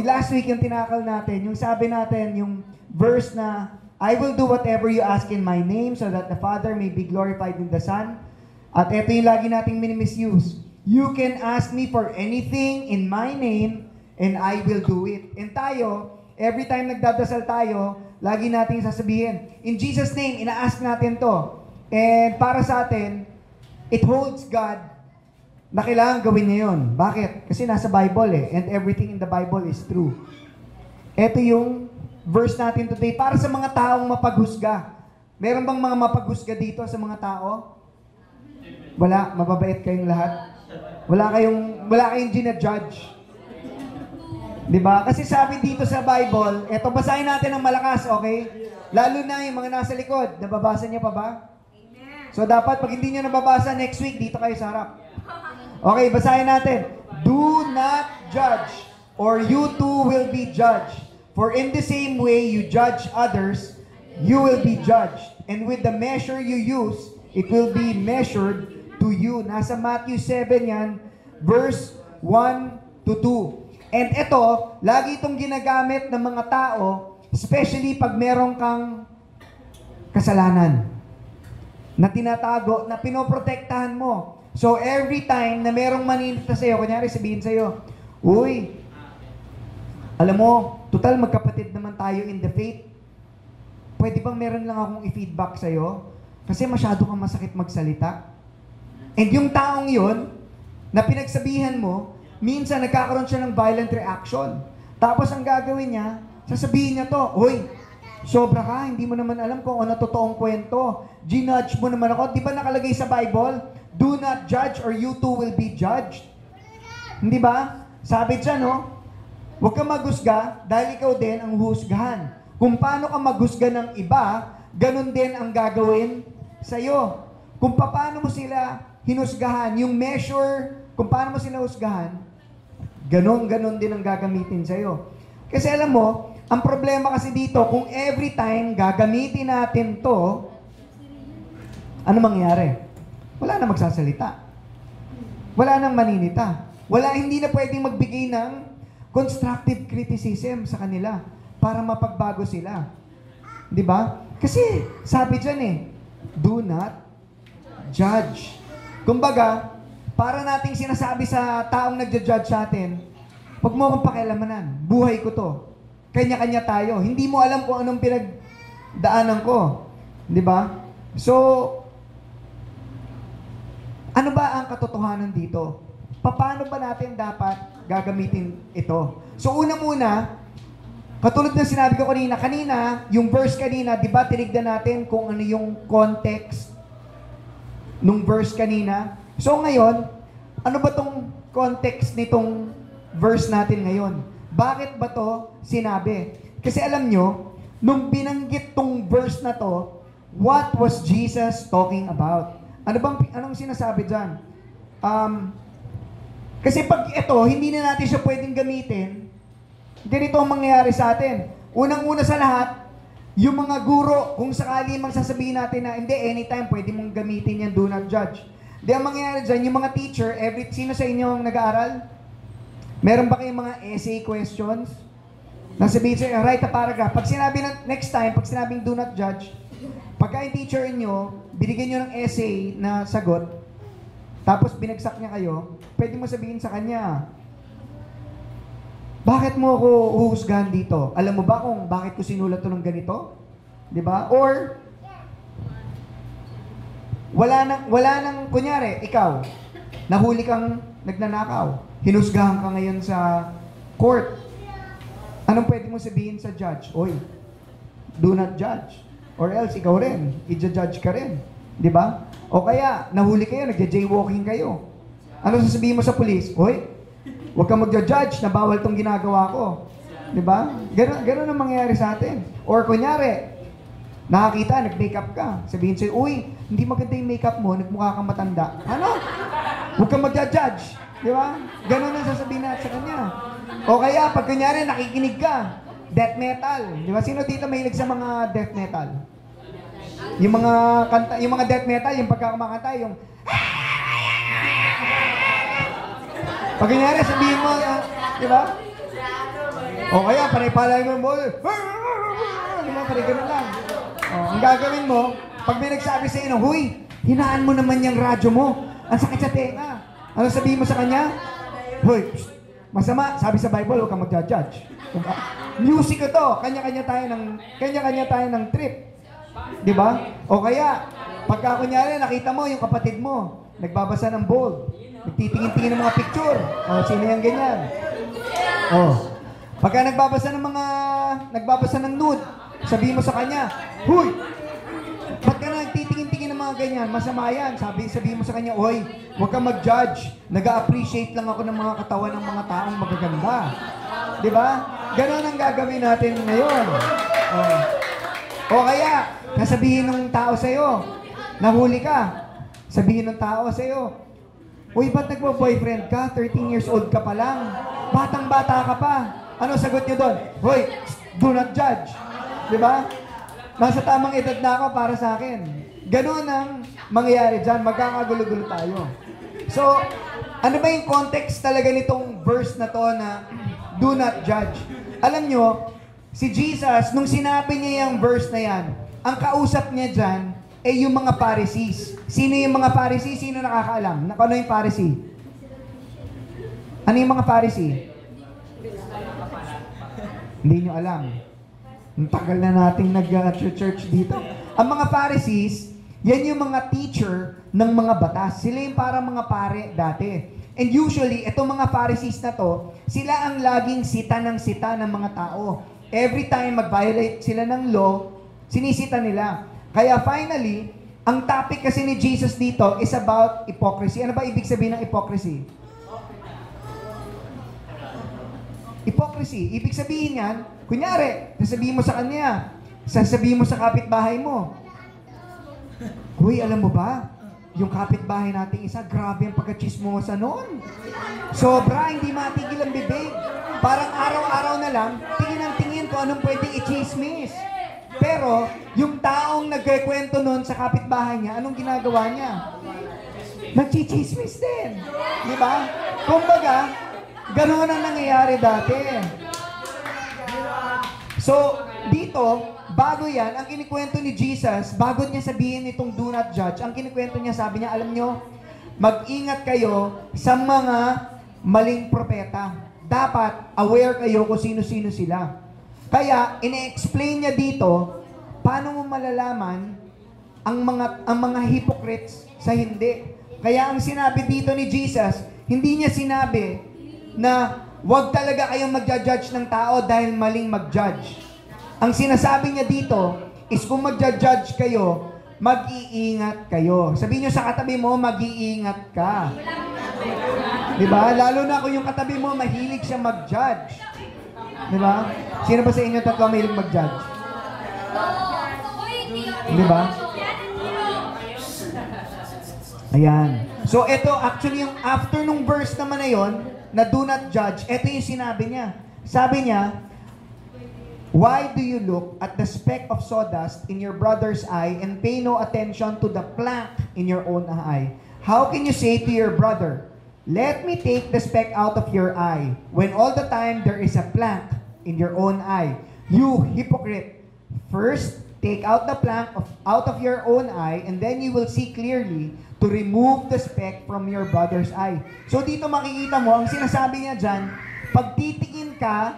last week yung tinakal natin, yung sabi natin, yung verse na, I will do whatever you ask in my name so that the Father may be glorified in the Son. At ito yung lagi nating minimisuse. You can ask me for anything in my name and I will do it. And tayo, every time nagdadasal tayo, lagi nating sasabihin, in Jesus' name, ina-ask natin to. And para sa atin, it holds God na kailangan gawin niya yun. Bakit? Kasi nasa Bible and everything in the Bible is true. Ito yung verse natin today para sa mga taong mapaghusga. Meron bang mga mapaghusga dito sa mga tao? Wala, mababait kayong lahat. Wala kayong ginajudge. 'Di ba? Kasi sabi dito sa Bible, eto basahin natin ng malakas, okay? Lalo na yung mga nasa likod, nababasa niyo pa ba? Amen. So dapat pag hindi niyo nababasa next week, dito kayo sa harap. Okay, basahin natin. Do not judge, or you too will be judged. For in the same way you judge others, you will be judged. And with the measure you use, it will be measured to you. Nasa Matthew 7 yan, verse 1 to 2. And ito, lagi itong ginagamit ng mga tao, especially pag meron kang kasalanan na tinatago, na pinoprotektahan mo. So every time na merong maninita sa'yo, kunyari sabihin sa'yo, uy, alam mo, total magkapatid naman tayo in the faith. Pwede bang meron lang akong i-feedback sa'yo? Kasi masyado kang masakit magsalita. And yung taong yun, na pinagsabihan mo, minsan nagkakaroon siya ng violent reaction. Tapos ang gagawin niya, sasabihin niya to, uy, sobra ka, hindi mo naman alam kung ano totoong kwento. Ginudge mo naman ako. Di ba nakalagay sa Bible, do not judge or you too will be judged. Hindi ba? Sabi dyan, no? Huwag kang maghusga dahil ikaw din ang husgahan. Kung paano ka maghusga ng iba, ganun din ang gagawin sa'yo. Kung paano mo sila hinusgahan, yung measure, kung paano mo sila husgahan, ganon din ang gagamitin sa'yo. Kasi alam mo, ang problema kasi dito, kung every time gagamitin natin to, ano mangyari? Wala na magsasalita. Wala nang maninita. Hindi na pwedeng magbigay ng constructive criticism sa kanila para mapagbago sila. Di ba? Kasi sabi dyan do not judge. Kumbaga, para nating sinasabi sa taong nagja-judge sa atin, huwag mo akong pakialamanan. Buhay ko to. Kanya-kanya tayo. Hindi mo alam kung anong pinagdaanan ko. Di ba? So, ano ba ang katotohanan dito? Paano ba natin dapat gagamitin ito? So, una muna, katulad ng sinabi ko kanina, yung verse kanina, di ba, tinignan natin kung ano yung context nung verse kanina. So ngayon, ano ba tong context nitong verse natin ngayon? Bakit ba to sinabi? Kasi alam nyo, nung binanggit tong verse na to, what was Jesus talking about? Anong sinasabi dyan? Kasi pag ito, hindi na natin siya pwedeng gamitin, ganito ang mangyayari sa atin. Unang-una sa lahat, yung mga guro, kung sakali mang sasabihin natin na, hindi, anytime, pwede mong gamitin yan, do not judge. Di ang mangyayari dyan, yung mga teacher, sino sa inyo ang nag-aaral? Meron ba kayong mga essay questions? Nasabihin sa'yo, write a paragraph. Pag sinabi next time, pag sinabing do not judge, pagka yung teacher nyo, binigyan nyo ng essay na sagot, tapos binagsak niya kayo, pwede mo sabihin sa kanya, bakit mo ako uhusgahan dito? Alam mo ba kung bakit ko sinulat to ng ganito? 'Di ba? Or wala nang kunyari, ikaw nahuli kang nagnanakaw. Hinusgahan ka ngayon sa court. Anong pwede mo sabihin sa judge? Oy, do not judge. Or else ikaw rin, i-judge ka rin. 'Di ba? O kaya nahuli kayo, nagja-jaywalking kayo. Ano sasabihin mo sa police? Oy, huwag kang magja-judge na bawal tong ginagawa ko. Di ba? Ganun ang mangyayari sa atin. Or kunyari, nakakita, nag-makeup ka. Sabihin sa'yo, uy, hindi maganda yung makeup mo, nagmukha kang matanda. Ano? Huwag kang magja-judge. Di ba? Ganun ang sasabihin natin sa kanya. O kaya, pag kunyari, nakikinig ka, death metal. Di ba? Sino dito mahilig sa mga death metal? Yung mga death metal, yung pagkakamakanta, yung pag kunyari, sabihin mo, di ba? O kaya, panay-palay mo yung ball. Panay ganun lang. O, ang gagawin mo, pag may nagsabi sa inyo, huy, hinaan mo naman yung radyo mo. Ang sakit sa tenga. Ano sabihin mo sa kanya? Huy, masama. Sabi sa Bible, huwag kang magja-judge. Music ko to. Kanya-kanya tayo ng trip. Di ba? O kaya, pagka kunyari, nakita mo yung kapatid mo, nagbabasa ng bold, nagtitingin-tingin ng mga picture. O, sino yung ganyan? O, pagka nagbabasa ng nude, sabihin mo sa kanya, huy, ba't ka nagtitingin-tingin ng mga ganyan? Masama yan. Sabihin mo sa kanya, oy, huwag kang mag-judge. Nag-a-appreciate lang ako ng mga katawan ng mga taong magaganda. Di ba? Ganon ang gagawin natin ngayon. O kaya, nasabihin ng tao sa'yo, nahuli ka. Sabihin ng tao sa'yo, uy, ba't nagbo-boyfriend ka? 13 years old ka pa lang. Batang-bata ka pa. Ano sagot niyo doon? Hoy, do not judge. Di ba? Nasa tamang edad na ako para sa akin. Ganun ang mangyayari dyan. Magkakagulo-gulo tayo. So, ano ba yung context talaga nitong verse na to na do not judge? Alam nyo, si Jesus, nung sinabi niya yung verse na yan, ang kausap niya dyan ay yung mga Pharisees. Sino yung mga Pharisees? Sino nakakaalam? Ano yung Pharisee? Ano yung mga Pharisee? Hindi nyo alam. Ang tagal na nating nag-church dito. Ang mga Pharisees, yan yung mga teacher ng mga batas. Sila yung parang mga pare dati. And usually, itong mga Pharisees na to, sila ang laging sita ng mga tao. Every time mag-violate sila ng law, sinisita nila. Kaya finally, ang topic kasi ni Jesus dito is about hypocrisy. Ano ba ibig sabihin ng hypocrisy? Hypocrisy. Ibig sabihin yan, kunyari, sasabihin mo sa kanya, sasabihin mo sa kapitbahay mo, huy, alam mo ba, yung kapitbahay nating isa, grabe ang pagkachismosa noon. Sobra, hindi matigil ang bibig. Parang araw-araw na lang, tingin ang tingin kung anong pwedeng i-chismis. Pero, yung taong nagkikwento noon sa kapitbahay niya, anong ginagawa niya? Nagchichismis din. Di ba? Kumbaga, ganoon ang nangyayari dati. So, dito, bago yan, ang kinikwento ni Jesus, bago niya sabihin itong do not judge, ang kinikwento niya, sabi niya, alam nyo, mag-ingat kayo sa mga maling propeta. Dapat aware kayo kung sino-sino sila. Kaya, ine-explain niya dito, paano mo malalaman ang mga hypocrites sa hindi. Kaya ang sinabi dito ni Jesus, hindi niya sinabi na wag talaga kayong magja-judge ng tao dahil maling mag-judge. Ang sinasabi niya dito is kung magja-judge kayo, mag-iingat kayo. Sabihin niyo sa katabi mo, mag-iingat ka. Diba? Lalo na kung yung katabi mo, mahilig siya mag-judge. Diba? Sino ba sa inyo tatlo mahilig mag-judge? Diba? Ayan. So, ito, actually, yung after nung verse naman na yun, na do not judge, ito yung sinabi niya. Sabi niya, why do you look at the speck of sawdust in your brother's eye and pay no attention to the plank in your own eye? How can you say to your brother, let me take the speck out of your eye, when all the time there is a plank in your own eye? You hypocrite! First, take out the plank out of your own eye, and then you will see clearly to remove the speck from your brother's eye. So dito makikita mo, ang sinasabi niya dyan, pagtitingin ka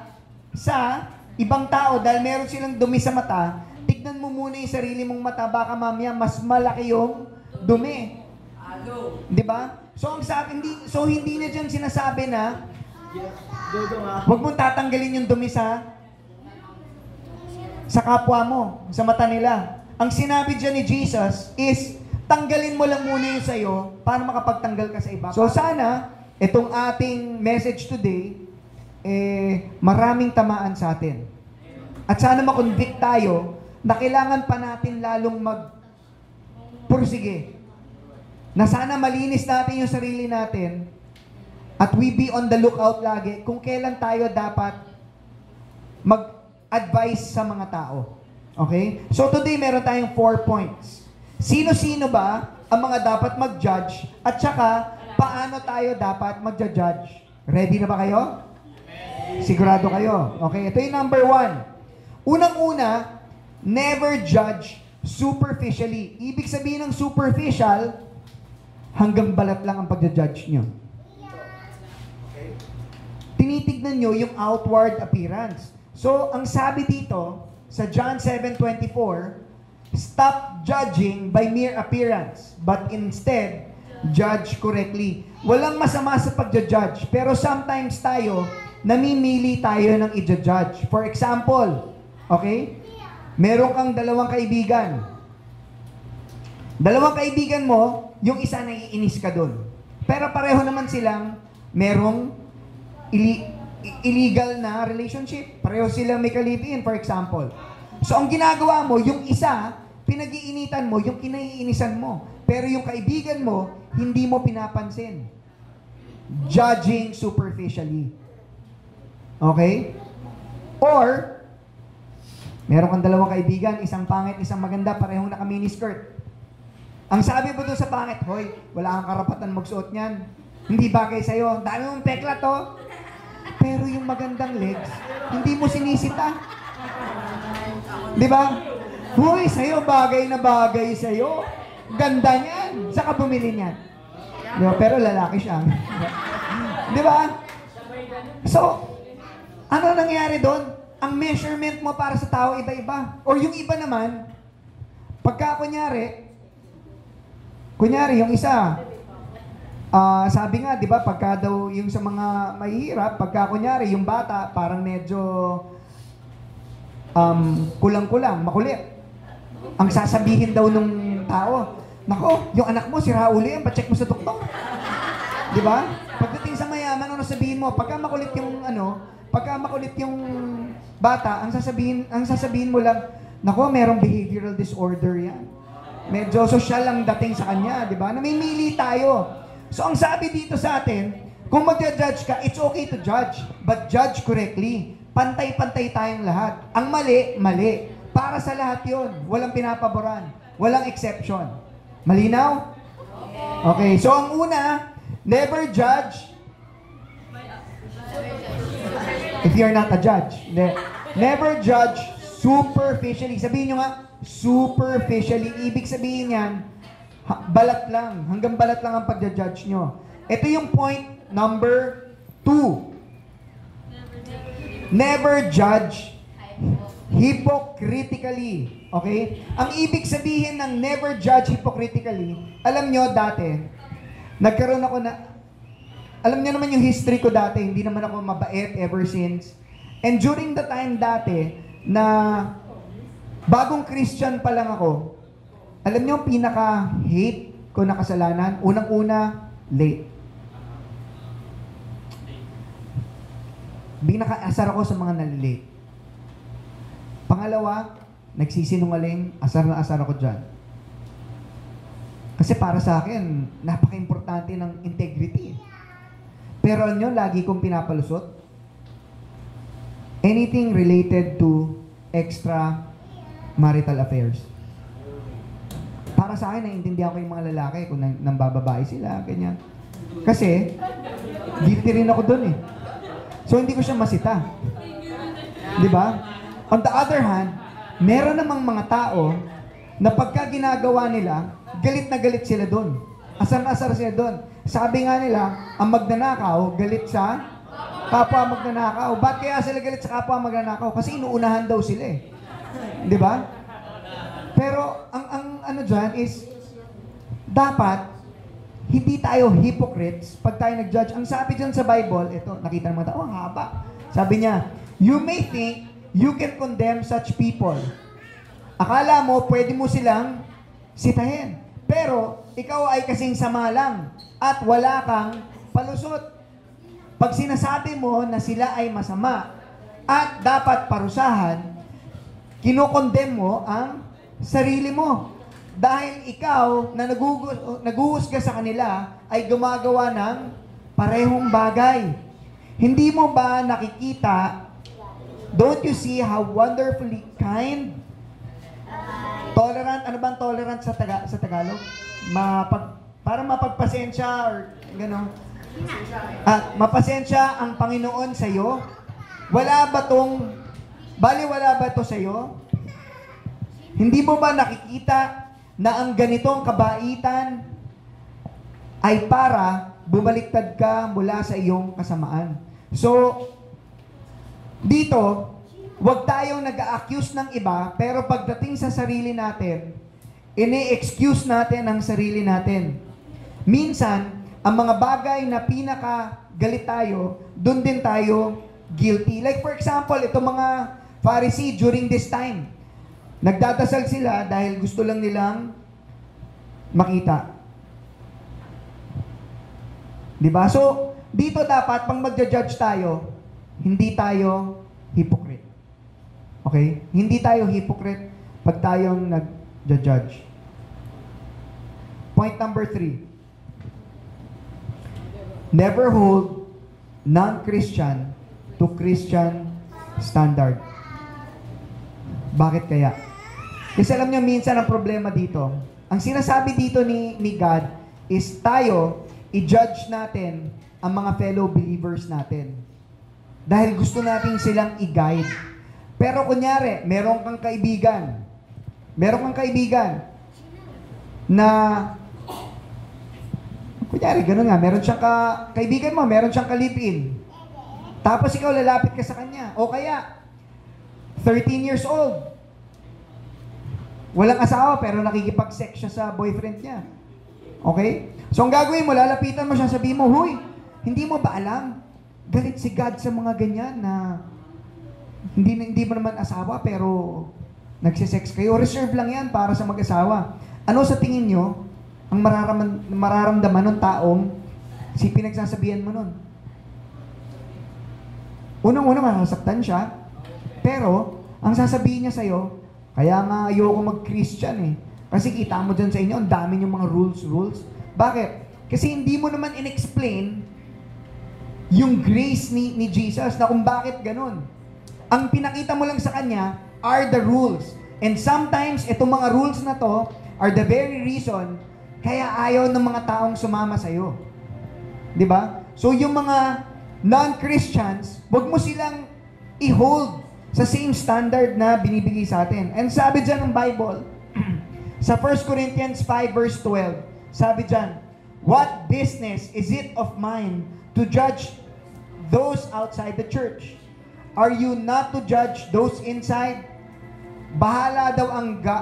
sa ibang tao dahil meron silang dumi sa mata, tignan mo muna yung sarili mong mata, baka mamaya mas malaki yung dumi. Di ba? So hindi niya dyan sinasabi na huwag mong tatanggalin yung dumi sa kapwa mo, sa mata nila. Ang sinabi dyan ni Jesus is, tanggalin mo lang muna yung sa'yo para makapagtanggal ka sa iba. So sana, itong ating message today, maraming tamaan sa atin. At sana makonvict tayo na kailangan pa natin lalong magpursige. Na sana malinis natin yung sarili natin at we be on the lookout lagi kung kailan tayo dapat mag-advise sa mga tao. Okay? So today, meron tayong 4 points. Sino-sino ba ang mga dapat mag-judge at saka paano tayo dapat mag-judge? Ready na ba kayo? Sigurado kayo. Okay, ito yung number 1. Unang-una, never judge superficially. Ibig sabihin ng superficial, hanggang balat lang ang pagja-judge nyo. Tinitignan nyo yung outward appearance. So, ang sabi dito, sa John 7:24, stop judging by mere appearance, but instead, judge correctly. Walang masama sa pagja-judge, pero sometimes tayo, namimili tayo ng i-judge. For example, okay? Meron kang dalawang kaibigan. Dalawang kaibigan mo, yung isa naiinis ka dun. Pero pareho naman silang merong illegal na relationship. Pareho silang may ka-live-in, for example. So, ang ginagawa mo, yung isa, pinag-iinitan mo, yung kinaiinisan mo. Pero yung kaibigan mo, hindi mo pinapansin. Judging superficially. Okay? Or, meron kang dalawang kaibigan, isang pangit, isang maganda, parehong naka-miniskirt. Ang sabi mo doon sa pangit, hoy, wala kang karapatan magsuot niyan. Hindi bagay sa'yo. Dami mong pekla to. Pero yung magandang legs, hindi mo sinisita. Di ba? Hoy, sa'yo, bagay na bagay sa'yo. Ganda niyan. Saka bumili niyan. Diba? Pero lalaki siya. Di ba? So, ano nangyari doon? Ang measurement mo para sa tao, iba-iba. Or yung iba naman, pagka kunyari, yung isa, sabi nga, di ba, pagka daw yung sa mga mahihirap, pagka kunyari, yung bata, parang medyo kulang-kulang, makulit. Ang sasabihin daw nung tao, nako, yung anak mo, si Raul yan, pa-check mo sa doktor. Di ba? Pagdating sa mayaman, ano sabihin mo? Pagka makulit yung bata, ang sasabihin mo lang, nako, merong behavioral disorder yan. Medyo social lang dating sa kanya, di ba? Namimili tayo. So, ang sabi dito sa atin, kung magja-judge ka, it's okay to judge, but judge correctly. Pantay-pantay tayong lahat. Ang mali, mali. Para sa lahat yon, walang pinapaboran, walang exception. Malinaw? Okay, so ang una, never judge if you're not a judge. Never judge superficially. Sabihin nyo nga, superficially. Ibig sabihin yan, balat lang. Hanggang balat lang ang pagja-judge nyo. Ito yung point number 2. Never judge hypocritically. Okay? Ang ibig sabihin ng never judge hypocritically, alam nyo dati, nagkaroon ako na, alam nyo naman yung history ko dati, hindi naman ako mabait ever since. And during the time dati, na bagong Christian pa lang ako, alam nyo yung pinaka-hate ko na kasalanan? Unang-una, late. Pinaka-asar ako sa mga nalilate. Pangalawa, nagsisinungaling, asar na asar ako dyan. Kasi para sa akin, napaka-importante ng integrity. Pero alam nyo, lagi kong pinapalusot, anything related to extra marital affairs. Para sa akin, naiintindihan ko yung mga lalaki kung nambababae sila, ganyan. Kasi, guilty rin ako dun eh. So, hindi ko siya masita. Di ba? On the other hand, meron namang mga tao na pagka ginagawa nila, galit na galit sila dun. Asar na asar sila dun. Sabi nga nila, ang magnanakaw, galit sa kapwa magnanakaw. Ba't kaya sila galit sa kapwa magnanakaw? Kasi inuunahan daw sila eh. Di ba? Pero, ang ano dyan is, dapat, hindi tayo hypocrites pag tayo nag-judge. Ang sabi dyan sa Bible, ito, nakita ng mga tao, ang haba. Sabi niya, you may think you can condemn such people. Akala mo, pwede mo silang sitahin. Pero, ikaw ay kasing sama lang at wala kang palusot. Pag sinasabi mo na sila ay masama at dapat parusahan, kinokondem mo ang sarili mo. Dahil ikaw na naguhusga sa kanila ay gumagawa ng parehong bagay. Hindi mo ba nakikita, don't you see how wonderfully kind, tolerant, ano bang tolerant sa Tagalog? Para mapagpasensya or gano'n. Mapasensya ang Panginoon sa iyo wala ba to sa'yo? Hindi mo ba nakikita na ang ganitong kabaitan ay para bumaliktad ka mula sa iyong kasamaan? So, dito, huwag tayong nag-a-accuse ng iba, pero pagdating sa sarili natin, ini-excuse natin ang sarili natin. Minsan, ang mga bagay na pinaka-galit tayo, doon din tayo guilty. Like for example, itong mga Pharisee during this time, nagdadasal sila dahil gusto lang nilang makita. Diba? So, dito dapat, pang magja-judge tayo, hindi tayo hypocrite. Okay? Hindi tayo hypocrite pag tayong nag-judge. Point number 3. Never hold non-Christian to Christian standard. Bakit kaya? Kasi alam niyo, minsan ang problema dito, ang sinasabi dito ni God is tayo, i-judge natin ang mga fellow believers natin. Dahil gusto natin silang i-guide. Pero kunyari, meron kang kaibigan na, kunyari, gano'n nga, meron siyang kaibigan mo, meron siyang kalipin. Tapos ikaw lalapit ka sa kanya. O kaya, 13 years old. Walang asawa pero nakikipag-sex siya sa boyfriend niya. Okay? So ang gagawin mo, lalapitan mo siya, sabihin mo, huy, hindi mo ba alam? Galit si God sa mga ganyan na hindi mo naman asawa pero nagsisex kayo. Reserve lang yan para sa mag-asawa. Ano sa tingin nyo ang mararamdaman ng taong si pinagsasabihan mo nun? Unang-una, masasaktan siya. Pero, ang sasabihin niya sa'yo, kaya nga ayoko mag-Christian eh. Kasi kita mo dyan sa inyo, ang dami yung mga rules. Bakit? Kasi hindi mo naman in-explain yung grace ni Jesus na kung bakit ganun. Ang pinakita mo lang sa kanya are the rules. And sometimes, itong mga rules na to are the very reason kaya ayaw ng mga taong sumama sa'yo. Diba? So, yung mga non-Christians, wag mo silang i-hold sa same standard na binibigay sa atin. And sabi dyan ng Bible, sa 1 Corinthians 5 verse 12, sabi dyan, what business is it of mine to judge those outside the church? Are you not to judge those inside? Bahala daw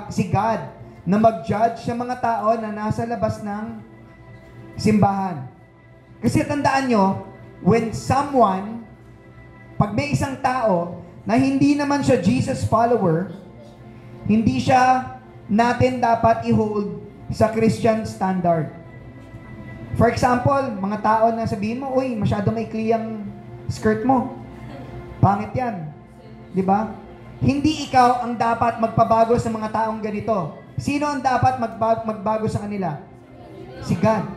si God na mag-judge sa mga tao na nasa labas ng simbahan. Kasi tandaan nyo, pag may isang tao na hindi naman siya Jesus follower, hindi siya natin dapat i-hold sa Christian standard. For example, mga tao na sabihin mo, uy, masyado maikli ang skirt mo. Pangit yan. Di ba? Hindi ikaw ang dapat magpabago sa mga taong ganito. Sino ang dapat magbago sa kanila? Si God.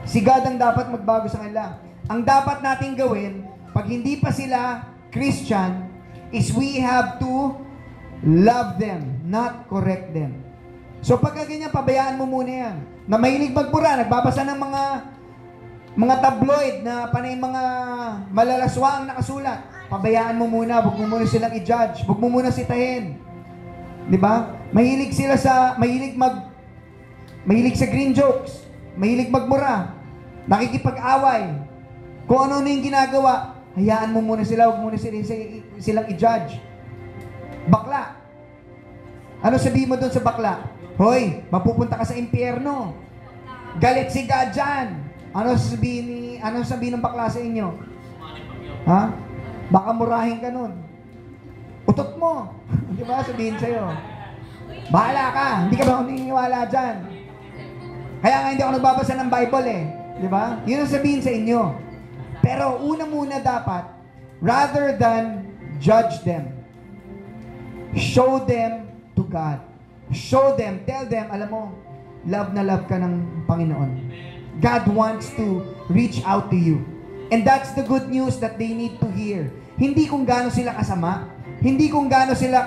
Si God ang dapat magbago sa kanila. Ang dapat natin gawin, pag hindi pa sila Christian, is we have to love them, not correct them. So pagka ganyan, pabayaan mo muna yan. Na mahilig magbura, nagbabasa ng mga tabloid na panay mga malalaswa ang nakasulat. Pabayaan mo muna, huwag mo muna silang i-judge, huwag mo muna sitahin. Di ba? Mahilig sa green jokes, mahilig magmura, nakikipag-away. Kung ano yung ginagawa, hayaan mo muna sila, huwag muna silang i-judge. Bakla. Ano sabihin mo doon sa bakla? Hoy, mapupunta ka sa impyerno. Galit si God dyan. Ano sabihin ng bakla sa inyo? Ha? Baka murahin ka nun. Utot mo. Di ba? Sabihin sa'yo. Bahala ka. Hindi ka ba naniniwala dyan? Kaya nga hindi ako nagbabasa ng Bible eh. Di ba? Yun ang sabihin sa inyo. Pero una muna dapat, rather than judge them, show them to God. Show them, tell them, alam mo, love na love ka ng Panginoon. God wants to reach out to you. And that's the good news that they need to hear. Hindi kung gaano sila kasama, hindi kung gaano sila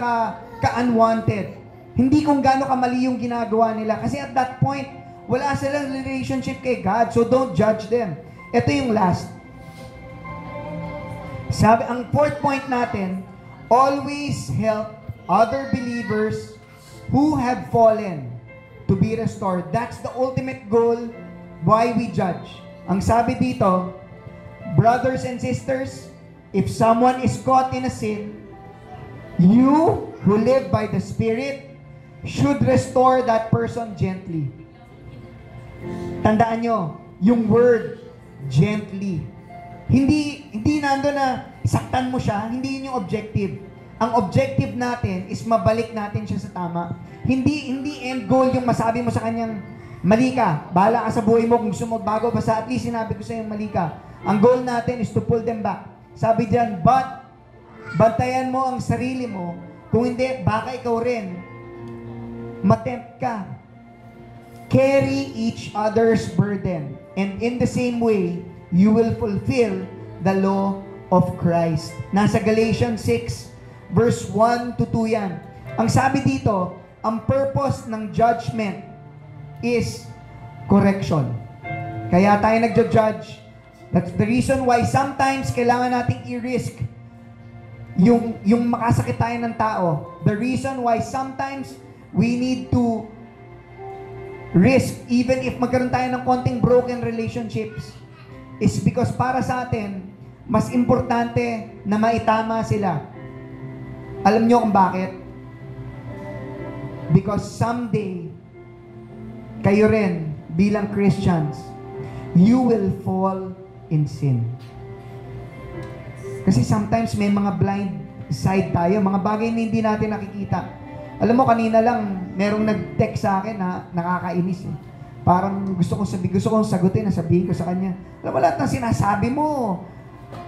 ka-unwanted, hindi kung gaano kamali yung ginagawa nila. Kasi at that point, wala silang relationship kay God, so don't judge them. Ito yung last. Sabi, ang fourth point natin, always help other believers who have fallen to be restored. That's the ultimate goal why we judge. Ang sabi dito, brothers and sisters, if someone is caught in a sin, you who live by the Spirit should restore that person gently. Tandaan nyo, yung word, gently. Hindi nando na saktan mo siya, hindi yun yung objective. Ang objective natin is mabalik natin siya sa tama. Hindi end goal yung masabi mo sa kanyang, mali ka, bahala ka sa buhay mo kung gusto mo bago, basta at least sinabi ko sa iyo mali ka. Ang goal natin is to pull them back. Sabi diyan, but bantayan mo ang sarili mo, kung hindi, baka ikaw rin matempt ka. Carry each other's burden, and in the same way, you will fulfill the law of Christ. Nasa Galatians 6, verse 1 to 2 yan. Ang sabi dito, ang purpose ng judgment is correction. Kaya tayo nagjo-judge. That's the reason why sometimes kailangan nating i-risk yung makasakit tayo ng tao. The reason why sometimes we need to risk even if magkaroon tayo ng konting broken relationships is because para sa atin, mas importante na maitama sila. Alam nyo kung bakit? Because someday, kayo rin, bilang Christians, you will fall in sin. Kasi sometimes may mga blind side tayo, mga bagay na hindi natin nakikita. Alam mo, kanina lang, merong nag-text sa akin na nakakainis. Parang gusto kong sagutin, sabihin ko sa kanya, alam mo, lahat ng sinasabi mo,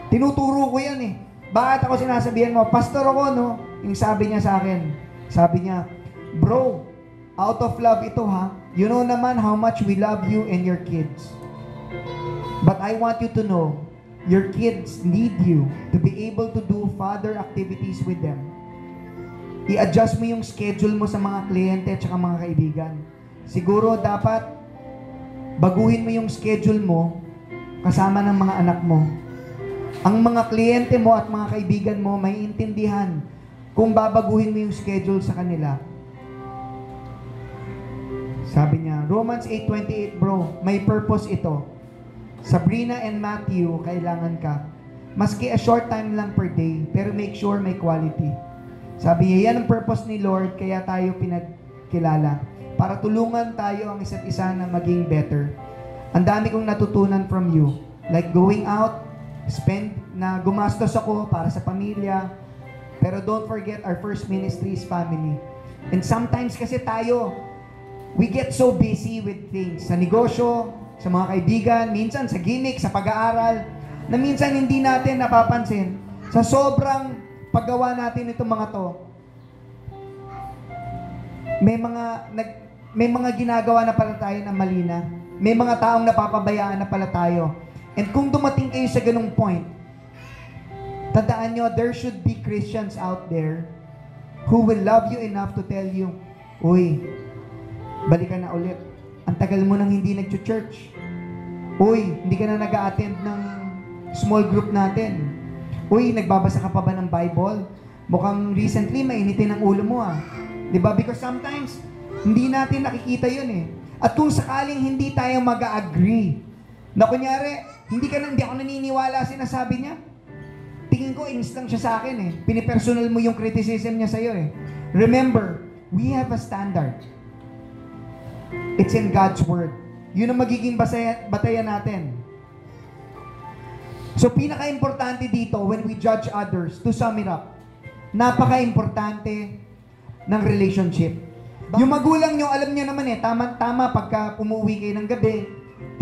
tinuturo ko yan eh. Bakit ako sinasabihan mo? Pastor ako, no? Yung sabi niya sa akin, sabi niya, bro, out of love ito ha. You know naman how much we love you and your kids. But I want you to know, your kids need you to be able to do father activities with them. I-adjust mo yung schedule mo sa mga kliyente at saka mga kaibigan. Siguro dapat baguhin mo yung schedule mo kasama ng mga anak mo. Ang mga kliyente mo at mga kaibigan mo may intindihan kung babaguhin mo yung schedule sa kanila. Sabi niya, Romans 8:28, bro, may purpose ito. Sabrina and Matthew, kailangan ka. Maski a short time lang per day, pero make sure may quality. Sabi niya, yan ang purpose ni Lord, kaya tayo pinagkilala. Para tulungan tayo ang isa't isa na maging better. Ang dami kong natutunan from you. Like going out, gumastos ako para sa pamilya. Pero don't forget, our first ministry is family. And sometimes kasi tayo, we get so busy with things. Sa negosyo, sa mga kaibigan, minsan sa gimmick, sa pag-aaral, na minsan hindi natin napapansin. Sa sobrang paggawa natin itong mga to, may mga ginagawa na pala tayo na mali na. May mga taong napapabayaan na pala tayo. And kung dumating kayo sa ganung point, tandaan nyo, there should be Christians out there who will love you enough to tell you, uy, balikan na ulit. Ang tagal mo nang hindi nag-church. Uy, hindi ka na nag-a-attend ng small group natin. Uy, nagbabasa ka pa ba ng Bible? Mukhang recently, mainitin ang ulo mo ah. Diba? Because sometimes, hindi natin nakikita yun eh. At kung sakaling hindi tayo mag-agree, na kunyari, hindi ako naniniwala sinasabi niya, tingin ko, inis lang siya sa akin eh. Pinipersonal mo yung criticism niya sa'yo eh. Remember, we have a standard. It's in God's Word. Yun ang magiging batayan natin. So, pinaka-importante dito when we judge others, to sum it up, napaka-importante ng relationship. Yung magulang nyo, alam nyo naman eh, tama-tama pagka umuwi kayo ng gabi,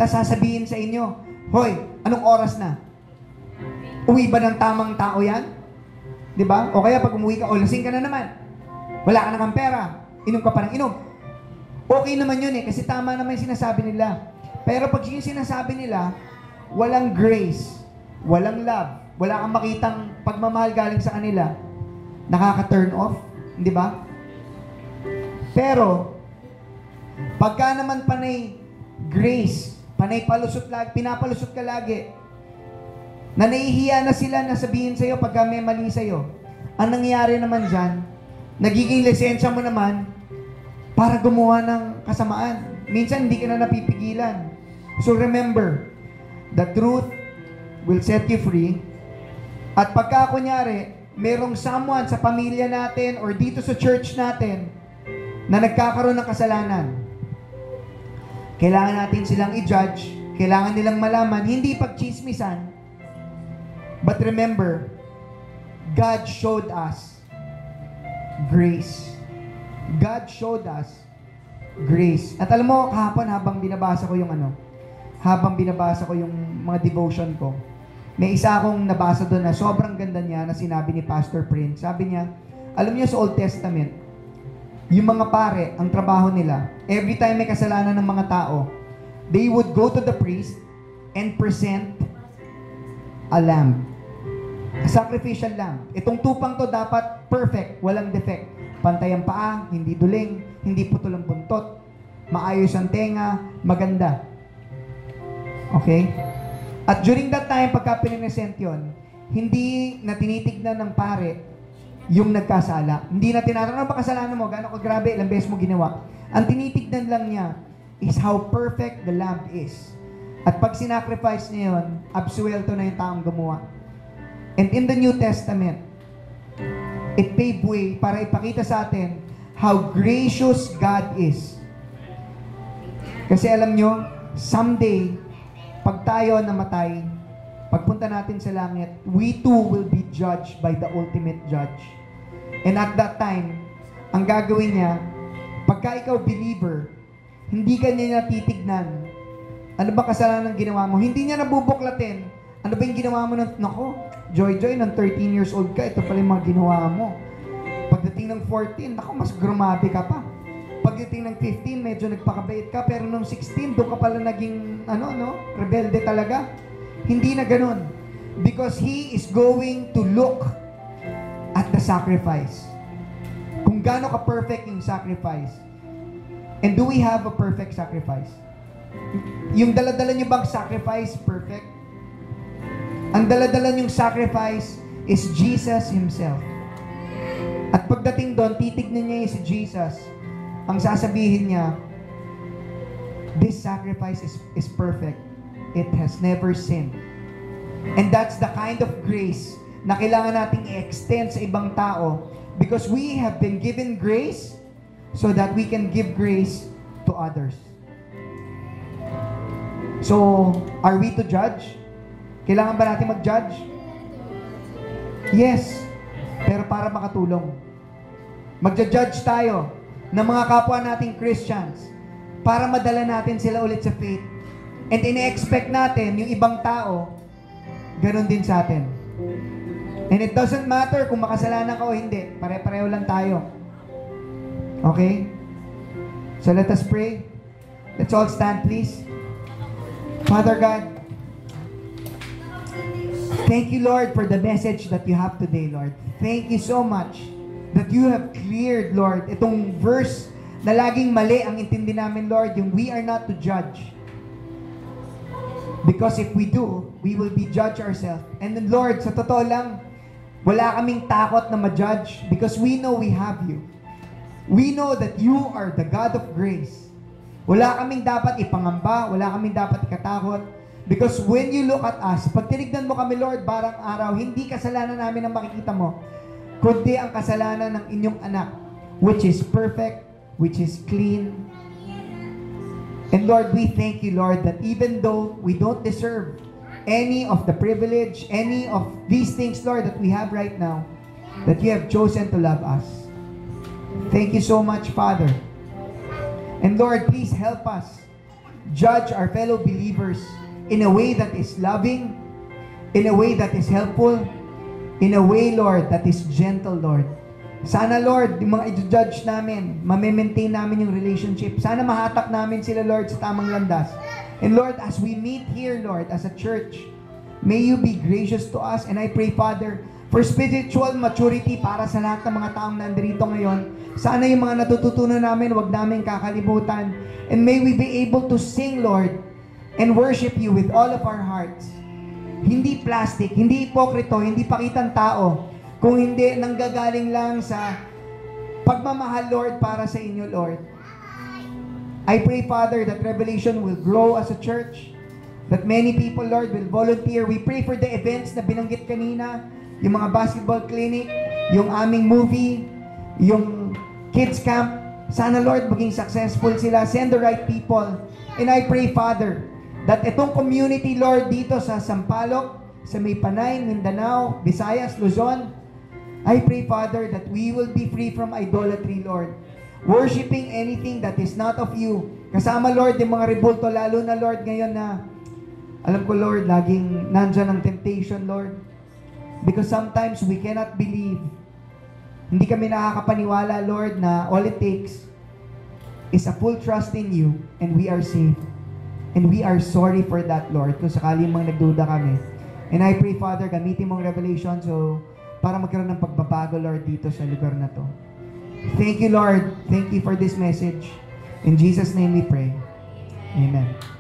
tapos sasabihin sa inyo, hoy, anong oras na? Uwi ba ng tamang tao yan? Diba? O kaya pag umuwi ka, lasing ka na naman. Wala ka namang pera. Inom ka pa ng inom. Okay naman yun eh, kasi tama naman yung sinasabi nila. Pero pag yung sinasabi nila, walang grace, walang love, wala kang makitang pagmamahal galing sa kanila, nakaka-turn off, di ba? Pero, pagka naman panay grace, panay palusot lagi, pinapalusot ka lagi, na nahihiya na sila na sabihin sa'yo pagka may mali sa'yo. Ang nangyayari naman dyan, nagiging lisensya mo naman para gumawa ng kasamaan. Minsan hindi ka na napipigilan. So remember, the truth will set you free. At pagka kunyari, merong someone sa pamilya natin or dito sa church natin na nagkakaroon ng kasalanan, kailangan natin silang i-judge, kailangan nilang malaman, hindi pagchismisan. But remember, God showed us grace. God showed us grace. At alam mo, kahapon habang binabasa ko yung mga devotion ko, may isa akong nabasa doon na sobrang ganda niya na sinabi ni Pastor Prince. Sabi niya, alam niyo sa Old Testament, yung mga pare, ang trabaho nila, every time may kasalanan ng mga tao, they would go to the priest and present a lamb. A sacrificial lamb. Itong tupang to dapat perfect, walang defect. Pantay ang paa, hindi duling, hindi putol ang buntot, maayos ang tenga, maganda. Okay? At during that time, pagka pininesent yun, hindi na tinitignan ng pare yung nagkasala. Hindi na tinatanong, ano ba kasalanan mo? Gano'n ka grabe, ilang beses mo ginawa. Ang tinitignan lang niya is how perfect the lamb is. At pag sinacrifice niya yun, absuelto na yung taong gumawa. And in the New Testament, it paved way para ipakita sa atin how gracious God is. Kasi alam nyo, someday, pag tayo namatay, pagpunta natin sa langit, we too will be judged by the ultimate judge. And at that time, ang gagawin niya, pagka ikaw believer, hindi ka niya natitignan. Ano ba kasalanan ginawa mo? Hindi niya nabubuklatin. Ano ba yung ginawa mo? Nako, Joy, ng 13 years old ka, ito pala yung mga ginawa mo. Pagdating ng 14, nako, mas grumabe ka pa. Pagdating ng 15, medyo nagpakabait ka, pero nung 16, doon ka pala naging, rebelde talaga. Hindi na ganun. Because He is going to look at the sacrifice. Kung gaano ka-perfect yung sacrifice. And do we have a perfect sacrifice? Yung dala-dala niyo bang sacrifice perfect? Ang dala-dala niyong sacrifice is Jesus Himself. At pagdating doon, titignan niya si Jesus. Ang sasabihin niya, this sacrifice is perfect. It has never sinned. And that's the kind of grace na kailangan nating i-extend sa ibang tao because we have been given grace so that we can give grace to others. So, are we to judge? Kailangan ba natin mag-judge? Yes. Pero para makatulong. Magja-judge tayo ng mga kapwa nating Christians para madala natin sila ulit sa faith. And ine-expect natin yung ibang tao, ganun din sa atin. And it doesn't matter kung makasalanan ka o hindi. Pare-pareho lang tayo. Okay? So let us pray. Let's all stand, please. Father God, thank you, Lord, for the message that you have today, Lord. Thank you so much that you have cleared, Lord, itong verse na laging mali ang intindi namin, Lord, yung we are not to judge. Because if we do, we will be judged ourselves. And then, Lord, sa totoo lang, wala kaming takot na ma-judge because we know we have you. We know that you are the God of grace. Wala kaming dapat ipangamba, wala kaming dapat ikatakot. Because when you look at us, pag tinignan mo kami, Lord, barang araw, hindi kasalanan namin ang makikita mo, kundi ang kasalanan ng inyong anak, which is perfect, which is clean. And Lord, we thank you, Lord, that even though we don't deserve any of the privilege, any of these things, Lord, that we have right now, that you have chosen to love us. Thank you so much, Father. And Lord, please help us judge our fellow believers in a way that is loving, in a way that is helpful, in a way, Lord, that is gentle, Lord. Sana, Lord, yung mga i-judge namin, ma-maintain namin yung relationship. Sana mahatak namin sila, Lord, sa tamang landas. And Lord, as we meet here, Lord, as a church, may you be gracious to us. And I pray, Father, for spiritual maturity para sa lahat ng mga taong nandito ngayon. Sana yung mga natututunan namin, wag namin kakalimutan. And may we be able to sing, Lord, and worship you with all of our hearts. hindi plastic, hindi ipokrito, hindi pakitang tao, kung hindi nanggagaling lang sa pagmamahal, Lord, para sa inyo, Lord. I pray, Father, that Revelation will grow as a church, that many people, Lord, will volunteer. We pray for the events na binanggit kanina, yung mga basketball clinic, yung aming movie, yung kids camp. Sana, Lord, maging successful sila. Send the right people. And I pray, Father, that itong community, Lord, dito sa Sampaloc, sa Maypanay, Mindanao, Visayas, Luzon, I pray, Father, that we will be free from idolatry, Lord. Worshipping anything that is not of you. Kasama, Lord, yung mga rebulto, lalo na, Lord, ngayon na, alam ko, Lord, laging nandyan ang temptation, Lord. Because sometimes we cannot believe. Hindi kami nakakapaniwala, Lord, na all it takes is a full trust in you and we are safe. And we are sorry for that, Lord, kung sakali mang nagduda kami. And I pray, Father, gamitin mong revelation so para magkaroon ng pagbabago, Lord, dito sa lugar na to. Thank you, Lord. Thank you for this message. In Jesus' name we pray. Amen.